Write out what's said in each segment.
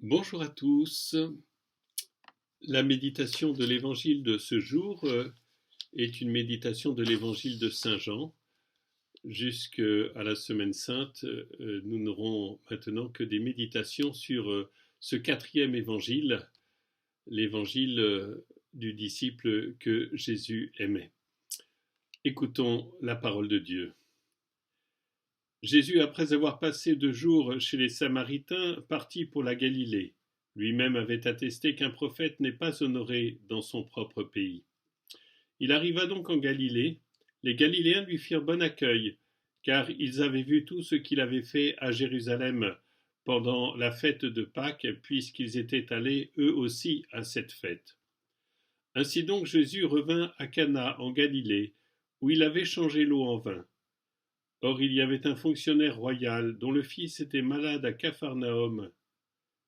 Bonjour à tous. La méditation de l'évangile de ce jour est une méditation de l'évangile de Saint Jean. Jusqu'à la Semaine Sainte, nous n'aurons maintenant que des méditations sur ce quatrième évangile, l'évangile du disciple que Jésus aimait. Écoutons la parole de Dieu. Jésus, après avoir passé 2 jours chez les Samaritains, partit pour la Galilée. Lui-même avait attesté qu'un prophète n'est pas honoré dans son propre pays. Il arriva donc en Galilée. Les Galiléens lui firent bon accueil, car ils avaient vu tout ce qu'il avait fait à Jérusalem pendant la fête de Pâques, puisqu'ils étaient allés eux aussi à cette fête. Ainsi donc Jésus revint à Cana en Galilée, où il avait changé l'eau en vin. Or il y avait un fonctionnaire royal dont le fils était malade à Capharnaüm.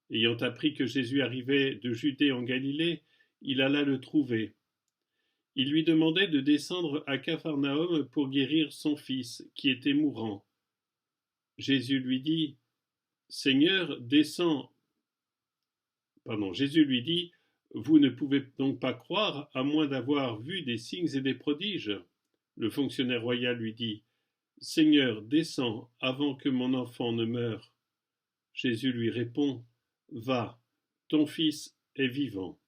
Ayant appris que Jésus arrivait de Judée en Galilée, il alla le trouver. Il lui demandait de descendre à Capharnaüm pour guérir son fils, qui était mourant. Jésus lui dit, Jésus lui dit, vous ne pouvez donc pas croire, à moins d'avoir vu des signes et des prodiges. Le fonctionnaire royal lui dit, Seigneur, descends avant que mon enfant ne meure. Jésus lui répond, Va, ton fils est vivant.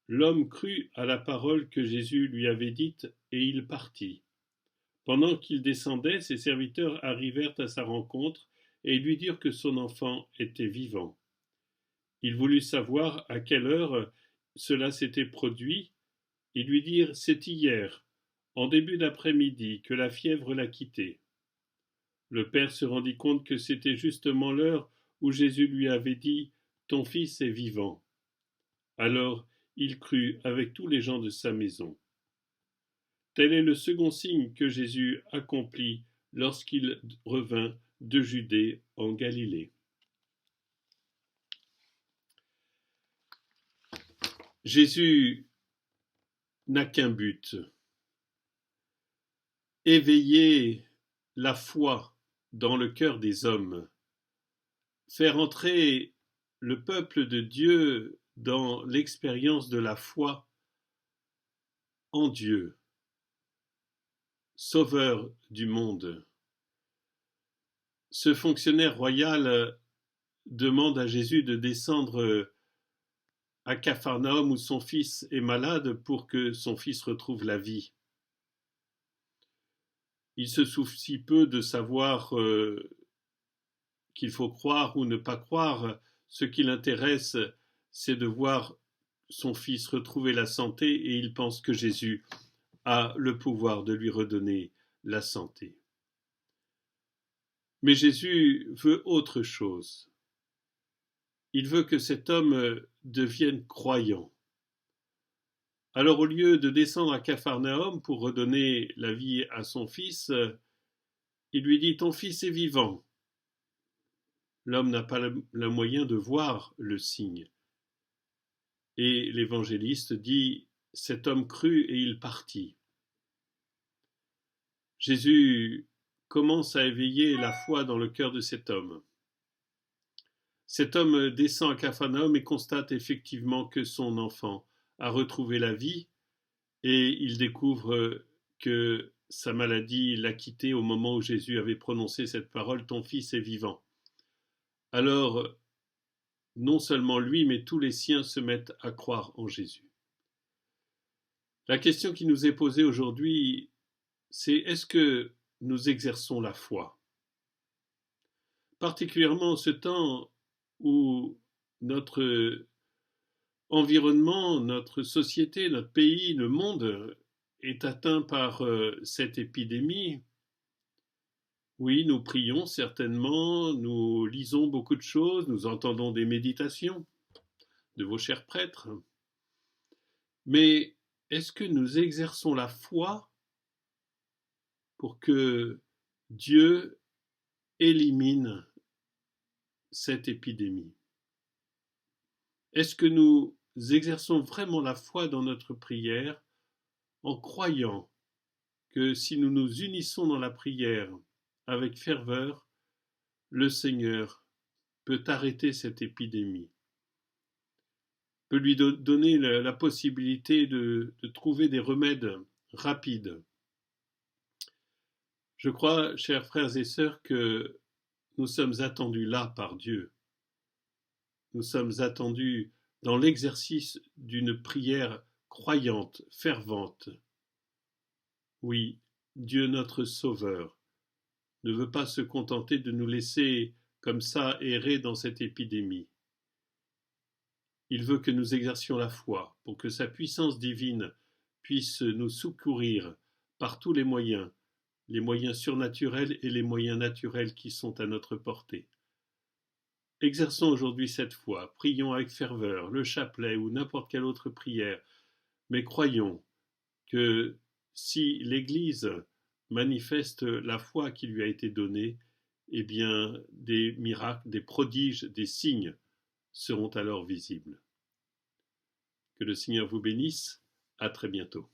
L'homme crut à la parole que Jésus lui avait dite, et il partit. Pendant qu'il descendait, ses serviteurs arrivèrent à sa rencontre, et lui dirent que son enfant était vivant. Il voulut savoir à quelle heure cela s'était produit. Ils lui dirent, c'est hier, en début d'après-midi, que la fièvre l'a quitté. Le père se rendit compte que c'était justement l'heure où Jésus lui avait dit « Ton fils est vivant ». Alors il crut avec tous les gens de sa maison. Tel est le second signe que Jésus accomplit lorsqu'il revint de Judée en Galilée. Jésus n'a qu'un but, éveiller la foi dans le cœur des hommes, faire entrer le peuple de Dieu dans l'expérience de la foi en Dieu, sauveur du monde. Ce fonctionnaire royal demande à Jésus de descendre à Capharnaüm où son fils est malade pour que son fils retrouve la vie. Il se soucie peu de savoir qu'il faut croire ou ne pas croire. Ce qui l'intéresse, c'est de voir son fils retrouver la santé et il pense que Jésus a le pouvoir de lui redonner la santé. Mais Jésus veut autre chose. Il veut que cet homme devienne croyant. Alors au lieu de descendre à Capharnaüm pour redonner la vie à son fils, il lui dit « Ton fils est vivant ». L'homme n'a pas le moyen de voir le signe. Et l'évangéliste dit « Cet homme crut et il partit ». Jésus commence à éveiller la foi dans le cœur de cet homme. Cet homme descend à Capharnaüm et constate effectivement que son enfant a retrouvé la vie et il découvre que sa maladie l'a quitté au moment où Jésus avait prononcé cette parole « Ton fils est vivant ». Alors, non seulement lui, mais tous les siens se mettent à croire en Jésus. La question qui nous est posée aujourd'hui, c'est est-ce que nous exerçons la foi ? Particulièrement en ce temps où notre environnement, notre société, notre pays, le monde est atteint par cette épidémie. Oui, nous prions certainement, nous lisons beaucoup de choses, nous entendons des méditations de vos chers prêtres. Mais est-ce que nous exerçons la foi pour que Dieu élimine cette épidémie ? Est-ce que nous exerçons vraiment la foi dans notre prière en croyant que si nous nous unissons dans la prière avec ferveur, le Seigneur peut arrêter cette épidémie, peut lui donner la possibilité de trouver des remèdes rapides. Je crois, chers frères et sœurs, que nous sommes attendus là par Dieu. Nous sommes attendus dans l'exercice d'une prière croyante, fervente. Oui, Dieu notre Sauveur ne veut pas se contenter de nous laisser comme ça errer dans cette épidémie. Il veut que nous exercions la foi pour que sa puissance divine puisse nous secourir par tous les moyens surnaturels et les moyens naturels qui sont à notre portée. Exerçons aujourd'hui cette foi, prions avec ferveur le chapelet ou n'importe quelle autre prière, mais croyons que si l'Église manifeste la foi qui lui a été donnée, eh bien des miracles, des prodiges, des signes seront alors visibles. Que le Seigneur vous bénisse, à très bientôt.